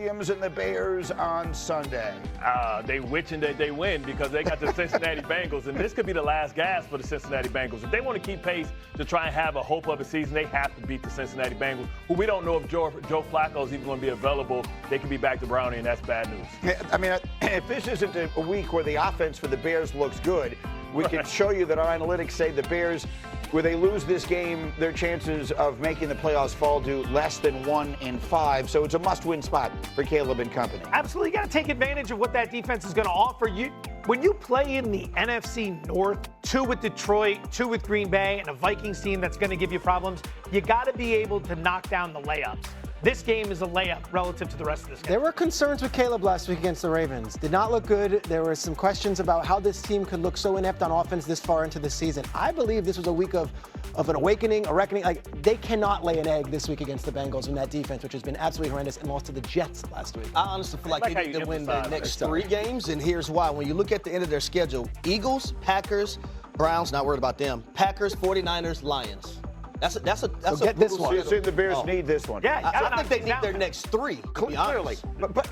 Williams and the Bears on Sunday? They win because they got the Cincinnati Bengals, and this could be the last gasp for the Cincinnati Bengals. If they want to keep pace to try and have a hope of a season, they have to beat the Cincinnati Bengals, who we don't know if Joe Flacco is even going to be available. They could be back to Bronny, and that's bad news. I mean, if this isn't a week where the offense for the Bears looks good, we can show you that our analytics say the Bears, where they lose this game, their chances of making the playoffs fall to less than 1 in 5. So it's a must-win spot for Caleb and company. Absolutely. You got to take advantage of what that defense is going to offer you. When you play in the NFC North, 2 with Detroit, 2 with Green Bay, and a Vikings team that's going to give you problems, you got to be able to knock down the layups. This game is a layup relative to the rest of this game. There were concerns with Caleb last week against the Ravens. Did not look good. There were some questions about how this team could look so inept on offense this far into the season. I believe this was a week of an awakening, a reckoning. Like, they cannot lay an egg this week against the Bengals in that defense, which has been absolutely horrendous, and lost to the Jets last week. I honestly feel like they need to win the next 3 games, and here's why. When you look at the end of their schedule, Eagles, Packers, Browns, not worried about them. Packers, 49ers, Lions. That's so get this one. So you think the Bears need this one? Yeah, I think they need their next 3. Clearly. But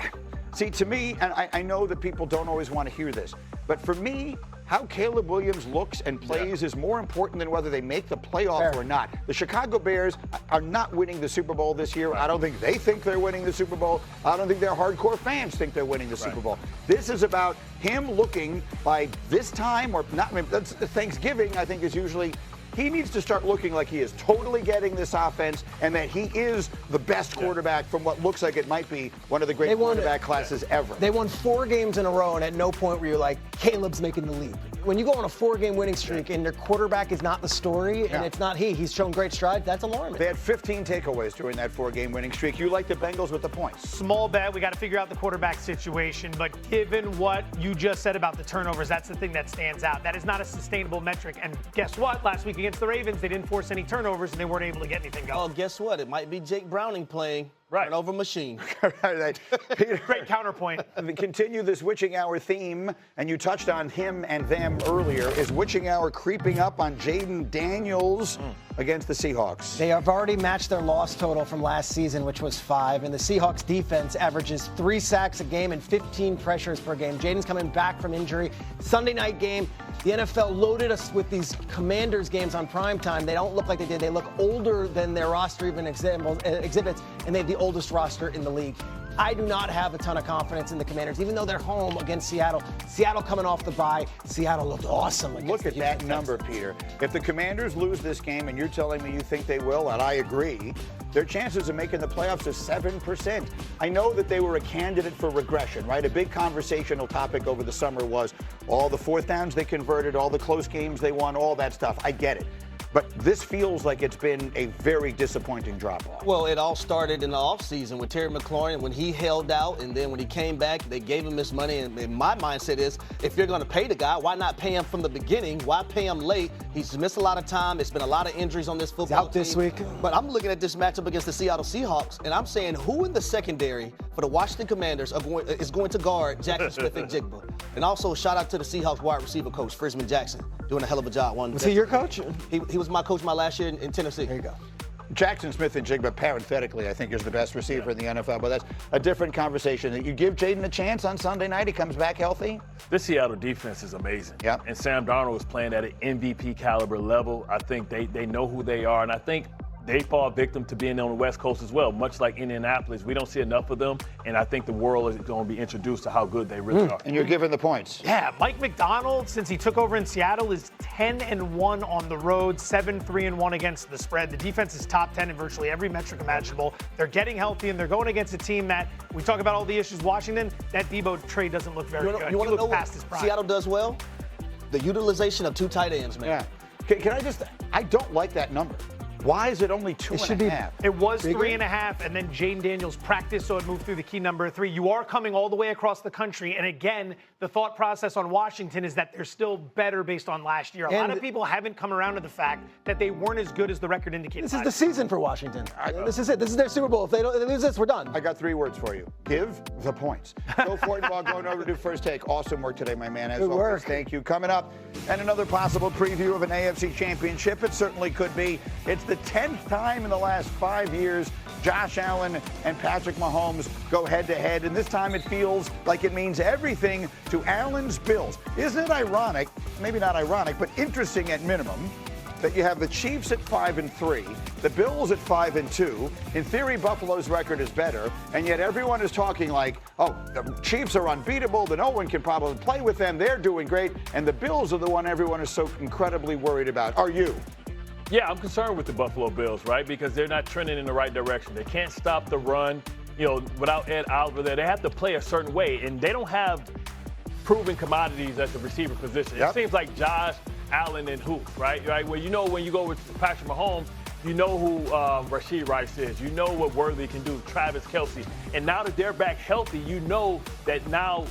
see, to me, and I know that people don't always want to hear this, but for me, how Caleb Williams looks and plays is more important than whether they make the playoffs or not. The Chicago Bears are not winning the Super Bowl this year. I don't think they think they're winning the Super Bowl. I don't think their hardcore fans think they're winning the Super Bowl. This is about him looking by this time, or not. I mean, that's Thanksgiving, I think, is usually. He needs to start looking like he is totally getting this offense and that he is the best quarterback from what looks like it might be one of the great quarterback classes ever. They won 4 games in a row, and at no point were you like, Caleb's making the leap. When you go on a 4-game winning streak and their quarterback is not the story and it's not he's shown great strides, that's alarming. They had 15 takeaways during that 4-game winning streak. You like the Bengals with the points. Small bet. We got to figure out the quarterback situation. But given what you just said about the turnovers, that's the thing that stands out. That is not a sustainable metric. And guess what? Last week against the Ravens, they didn't force any turnovers and they weren't able to get anything going. Oh, guess what? It might be Jake Browning playing. Turnover machine. Peter, great counterpoint. Continue this witching hour theme, and you touched on him and them earlier. Is witching hour creeping up on Jaden Daniels against the Seahawks? They have already matched their loss total from last season, which was 5, and the Seahawks defense averages 3 sacks a game and 15 pressures per game. Jaden's coming back from injury. Sunday night game. The NFL loaded us with these Commanders games on primetime. They don't look like they did. They look older than their roster even exhibits, and they have the oldest roster in the league. I do not have a ton of confidence in the Commanders, even though they're home against Seattle. Seattle coming off the bye. Seattle looked awesome. Look at that number, Peter. If the Commanders lose this game, and you're telling me you think they will, and I agree, their chances of making the playoffs is 7%. I know that they were a candidate for regression, right? A big conversational topic over the summer was all the 4th downs they converted, all the close games they won, all that stuff. I get it. But this feels like it's been a very disappointing drop-off. Well, it all started in the offseason with Terry McLaurin when he held out, and then when he came back, they gave him his money. And my mindset is, if you're going to pay the guy, why not pay him from the beginning? Why pay him late? He's missed a lot of time. It's been a lot of injuries on this football team. He's out this week. But I'm looking at this matchup against the Seattle Seahawks, and I'm saying who in the secondary for the Washington Commanders is going to guard Jackson Smith and Jigba. And also, shout out to the Seahawks wide receiver coach, Frisman Jackson, doing a hell of a job. Was he your coach? He was my coach my last year in Tennessee. There you go. Jackson Smith and Jigba, parenthetically, I think is the best receiver in the NFL, but that's a different conversation. You give Jaden a chance on Sunday night, he comes back healthy? This Seattle defense is amazing. Yeah. And Sam Darnold is playing at an MVP caliber level. I think they know who they are, and I think they fall victim to being on the West Coast as well, much like Indianapolis. We don't see enough of them, and I think the world is going to be introduced to how good they really are. And you're giving the points. Yeah, Mike McDonald, since he took over in Seattle, is 10-1 on the road, 7-3-1 against the spread. The defense is top 10 in virtually every metric imaginable. They're getting healthy, and they're going against a team that, we talk about all the issues, Washington, that Debo trade doesn't look very good. You want to know past what his prime. Seattle does well? The utilization of 2 tight ends, man. Yeah. Can I don't like that number. Why is it only 2.5? It was 3.5, and then Jaden Daniels practiced, so it moved through the key number 3. You are coming all the way across the country, and again, the thought process on Washington is that they're still better based on last year. A lot of people haven't come around to the fact that they weren't as good as the record indicated. This is the season for Washington. This is it. This is their Super Bowl. If they lose this, we're done. I got 3 words for you. Give the points. Go for it while going over to First Take. Awesome work today, my man. As Good always, work. Thank you. Coming up, and another possible preview of an AFC championship. It certainly could be. It's the 10th time in the last 5 years Josh Allen and Patrick Mahomes go head-to-head, and this time it feels like it means everything to Allen's Bills. Isn't it ironic, maybe not ironic, but interesting at minimum, that you have the Chiefs at 5-3, the Bills at 5-2. In theory, Buffalo's record is better, and yet everyone is talking like, oh, the Chiefs are unbeatable, that no one can probably play with them, they're doing great, and the Bills are the one everyone is so incredibly worried about. Are you? Yeah, I'm concerned with the Buffalo Bills, right? Because they're not trending in the right direction. They can't stop the run, without Ed Oliver there. They have to play a certain way, and they don't have proven commodities at the receiver position. Yep. It seems like Josh Allen and Hoof, right? Well, when you go with Patrick Mahomes, you know who Rashee Rice is. You know what Worthy can do, Travis Kelce. And now that they're back healthy, you know that now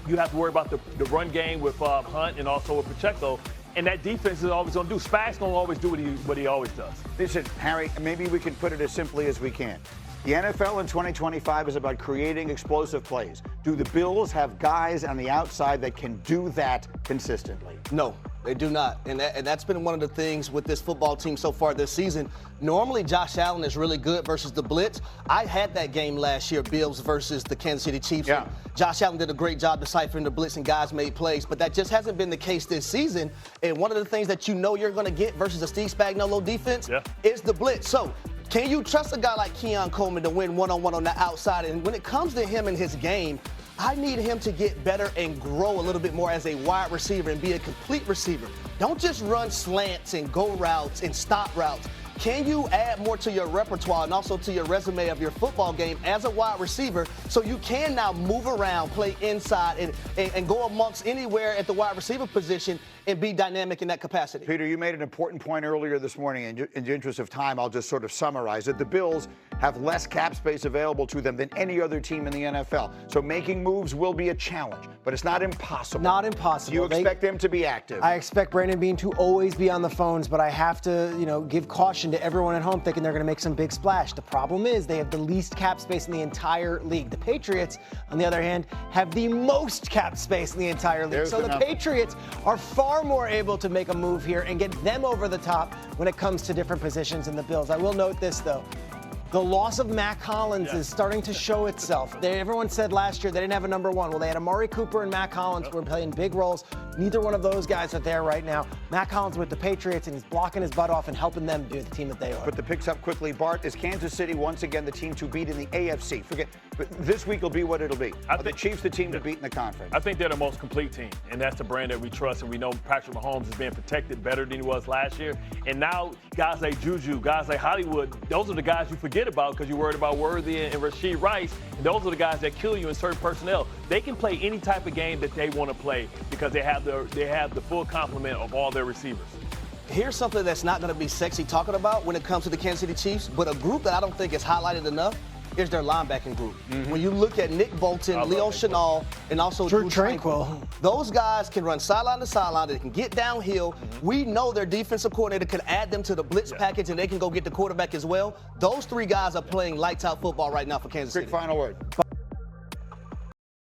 you have to worry about the run game with Hunt and also with Pacheco. And that defense is always going to do. Spags don't always do what he always does. Listen, Harry, maybe we can put it as simply as we can. The NFL in 2025 is about creating explosive plays. Do the Bills have guys on the outside that can do that consistently? No, they do not. And that's been one of the things with this football team so far this season. Normally, Josh Allen is really good versus the blitz. I had that game last year, Bills versus the Kansas City Chiefs. Yeah. Josh Allen did a great job deciphering the blitz and guys made plays, but that just hasn't been the case this season. And one of the things that you know you're going to get versus a Steve Spagnuolo defense is the blitz. So can you trust a guy like Keon Coleman to win one-on-one on the outside? And when it comes to him and his game, I need him to get better and grow a little bit more as a wide receiver and be a complete receiver. Don't just run slants and go routes and stop routes. Can you add more to your repertoire and also to your resume of your football game as a wide receiver so you can now move around, play inside, and go amongst anywhere at the wide receiver position and be dynamic in that capacity? Peter, you made an important point earlier this morning. In the interest of time, I'll just sort of summarize it. The Bills have less cap space available to them than any other team in the NFL. So making moves will be a challenge, but it's not impossible. Not impossible. You expect them to be active. I expect Brandon Beane to always be on the phones, but I have to, give caution to everyone at home thinking they're going to make some big splash. The problem is they have the least cap space in the entire league. The Patriots, on the other hand, have the most cap space in the entire league. So the Patriots are far more able to make a move here and get them over the top when it comes to different positions in the Bills. I will note this, though. The loss of Mac Hollins is starting to show itself. Everyone said last year they didn't have a number one. Well, they had Amari Cooper and Mac Hollins who were playing big roles. Neither one of those guys are there right now. Mac Hollins with the Patriots, and he's blocking his butt off and helping them be the team that they are. Put the picks up quickly. Bart, is Kansas City once again the team to beat in the AFC? But this week will be what it'll be. Are the Chiefs the team to beat in the conference? I think they're the most complete team, and that's the brand that we trust, and we know Patrick Mahomes is being protected better than he was last year. And now guys like Juju, guys like Hollywood, those are the guys you forget about because you're worried about Worthy and Rashee Rice, and those are the guys that kill you in certain personnel. They can play any type of game that they want to play because they have the full complement of all their receivers. Here's something that's not going to be sexy talking about when it comes to the Kansas City Chiefs, but a group that I don't think is highlighted enough is their linebacking group. When you look at Nick Bolton, Leo Chenal, and also Drew Tranquill, those guys can run sideline to sideline. They can get downhill. We know their defensive coordinator could add them to the blitz package, and they can go get the quarterback as well. Those three guys are playing lights-out football right now for Kansas City. Quick final word.